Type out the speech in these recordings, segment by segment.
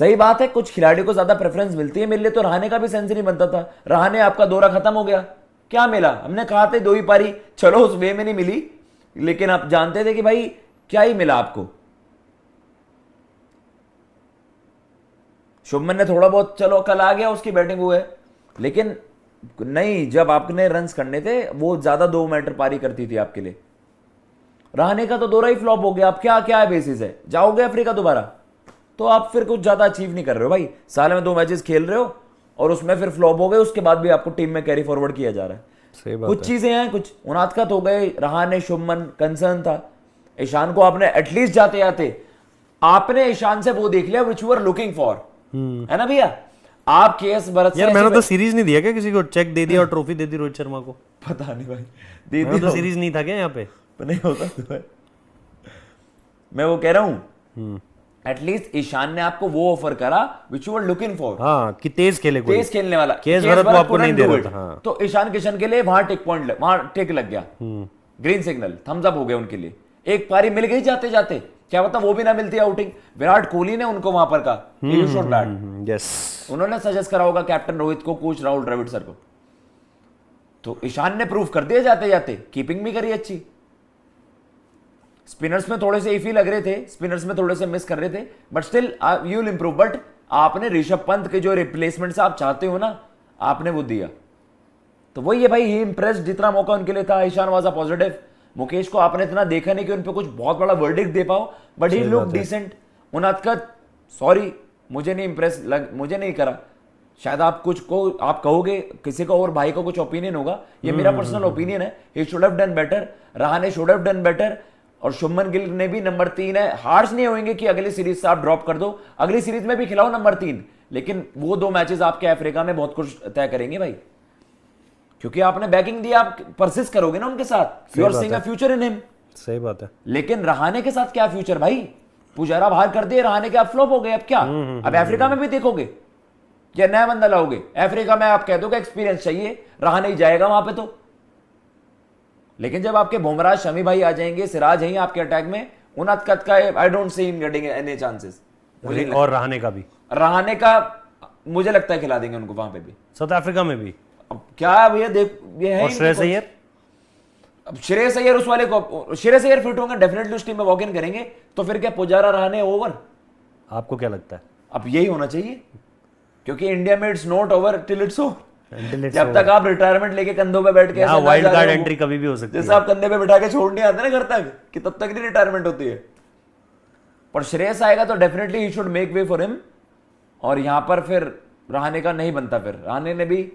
सही बात है, कुछ खिलाड़ियों को ज्यादा प्रेफरेंस मिलती है। मेरे लिए तो रहाणे का भी सेंस नहीं बनता था। रहाणे आपका दौरा खत्म हो गया, क्या मिला? हमने कहा था 2 ही पारी, चलो उस वे में नहीं मिली, लेकिन आप जानते थे कि भाई क्या ही मिला आपको। शुभमन ने थोड़ा बहुत चलो कल आ गया, उसकी बैटिंग हुई है, लेकिन नहीं, जब आपने रन्स करने थे वो ज्यादा 2 मैटर पारी करती थी आपके लिए। रहाणे का तो दौरा ही फ्लॉप हो गया। अब क्या क्या है बेसिस है, जाओगे अफ्रीका दोबारा तो आप फिर कुछ ज्यादा अचीव नहीं कर रहे हो भाई। साल में 2 मैचेस खेल रहे हो और उसमें फिर फ्लॉप हो गए, उसके बाद भी आपको टीम में कैरी फॉरवर्ड किया जा रहा है। सही बात कुछ चीजें हैं, कुछ उनादकत हो गए। रहाणे शुभमन कंसर्न था। ईशान को आपने एटलीस्ट जाते जाते आपने ईशान से वो देख लिया which you are looking for, है ना भैया? आप केएस भरत यार मैंने तो सीरीज नहीं दिया क्या किसी को? चेक दे दिया और ट्रॉफी दे दी रोहित शर्मा को? पता नहीं भाई, दीदी तो सीरीज नहीं था क्या यहाँ पे? नहीं होता तो है। मैं वो कह रहा हूँ एटलीस्ट ईशान ने आपको वो ऑफर करा which you were looking for. हाँ, कि तेज खेले, कोई तेज खेलने वाला। केएस भरत वो आपको नहीं दे रहा था। हाँ। तो ईशान किशन के लिए वहां टिक पॉइंट, वहां टिक लग गया, ग्रीन सिग्नल, थम्स अप हो गया उनके लिए। एक पारी मिल गई जाते जाते, क्या पता वो भी ना मिलती आउटिंग। विराट कोहली ने उनको वहां पर कहा यू शुड बैट। यस, उन्होंने सजेस्ट करा होगा कैप्टन रोहित को, कोच राहुल द्रविड़ सर को। तो ईशान ने प्रूव कर दिया जाते जाते, कीपिंग भी करी अच्छी। स्पिनर्स में थोड़े से इफी लग रहे थे, स्पिनर्स में थोड़े से मिस कर रहे थे, but still you will improve. But आपने ऋषभ पंत के जो रिप्लेसमेंट आप चाहते हो ना, आपने वो दिया। तो वही है भाई, ही इंप्रेस्ड। जितना मौका उनके लिए था, Ishan was a positive. Mukesh को आपने इतना देखा नहीं कि उन पे कुछ बहुत बड़ा वर्डिक्ट दे पाओ, but he look decent. Unadkat sorry मुझे नहीं इंप्रेस मुझे नहीं करा। शायद आप कुछ को आप कहोगे, किसी का और भाई का कुछ ओपिनियन होगा, ये मेरा पर्सनल ओपिनियन है। He should have done better, Rahane should have done better, और शुभमन गिल ने भी नंबर 3 है। हार्श नहीं होंगे कि अगली सीरीज से आप ड्रॉप कर दो, अगली सीरीज में भी खिलाओ नंबर 3, लेकिन वो 2 मैचेस आपके अफ्रीका में बहुत कुछ तय करेंगे भाई, क्योंकि आपने बैकिंग दी, आप परसिस्ट करोगे ना उनके साथ। You are seeing a future in him. सही बात है। लेकिन रहाणे के साथ क्या फ्यूचर भाई? पुजारा बाहर कर दिए, रहाणे के आप फ्लॉप हो गए, अब क्या? अब अफ्रीका में भी देखोगे या नया बंदा लाओगे? अफ्रीका में आप कह दोगे एक्सपीरियंस चाहिए, रहाणे ही जाएगा वहां पे तो। लेकिन जब आपके बुमराह, शमी भाई आ जाएंगे, सिराज हैं आपके अटैक में, उनादकत का I don't see him getting any chances. और रहाणे का भी, रहाणे का मुझे लगता है खिला देंगे उनको वहां पे भी, साउथ अफ्रीका में भी। अब क्या भैया देख, ये है। और श्रेयस अय्यर, अब श्रेयस अय्यर उस वाले को, श्रेयस अय्यर फिट होंगे डेफिनेटली, उस टीम में वॉक इन करेंगे, तो फिर क्या पुजारा रहाणे ओवर? आपको क्या लगता है? अब यही होना चाहिए, क्योंकि इंडिया में it's not over till it's over. जब तक आप रिटायरमेंट लेके कंधों पे बैठ के, वाइल्ड कार्ड एंट्री कभी भी हो सकती है, जैसे आप कंधे पे बिठा के छोड़ने आते ना घर तक, कि तब तक नहीं रिटायरमेंट होती है। पर श्रेयस आएगा तो definitely he should make way for him, और यहां पर फिर रहाणे का नहीं बनता। फिर रहाणे ने भी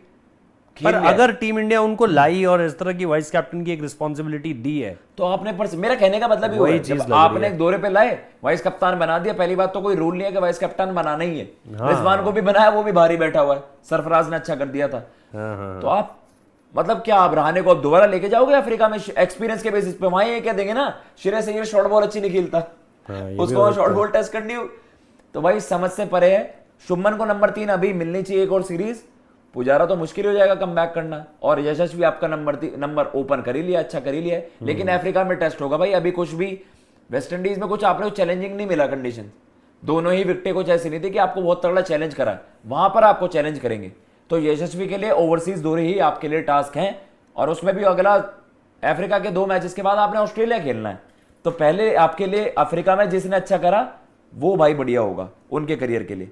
पर अगर टीम इंडिया उनको लाई और इस तरह की वाइस कैप्टन की एक रिस्पॉन्सिबिलिटी दी है, तो आपने मेरा कहने का मतलब वही चीज, आपने एक दौरे पे लाए, वाइस कप्तान बना दिया। पहली बात तो कोई रूल नहीं है कि वाइस कप्तान बनाना ही है। रिजवान को भी बनाया, वो भी भारी बैठा हुआ है, सरफराज ने अच्छा कर दिया था। तो आप मतलब क्या, आप रहाणे को दोबारा लेके जाओगे अफ्रीका में एक्सपीरियंस के बेसिस पे? वहां ये कह देंगे ना श्रेयस अय्यर शॉर्ट बॉल अच्छी नहीं खेलता, उसको शॉर्ट बॉल टेस्ट करनी हो, तो भाई समझ से परे है। शुभमन को नंबर 3 अभी मिलनी चाहिए, एक और सीरीज। पुजारा तो मुश्किल हो जाएगा कम बैक करना, और यशस्वी आपका नंबर ओपन कर ही लिया, अच्छा कर ही लिया, लेकिन अफ्रीका में टेस्ट होगा भाई। अभी कुछ भी वेस्ट इंडीज में कुछ आपने चैलेंजिंग नहीं मिला कंडीशन, दोनों ही विकेटें कुछ ऐसी नहीं थी कि आपको बहुत तगड़ा चैलेंज करा, वहां पर आपको चैलेंज करेंगे। तो यशस्वी के लिए ओवरसीज दौरे ही आपके लिए टास्क हैं, और उसमें भी अगला अफ्रीका के 2 मैचेस के बाद आपने ऑस्ट्रेलिया खेलना है। तो पहले आपके लिए अफ्रीका में जिसने अच्छा करा वो भाई बढ़िया होगा उनके करियर के लिए।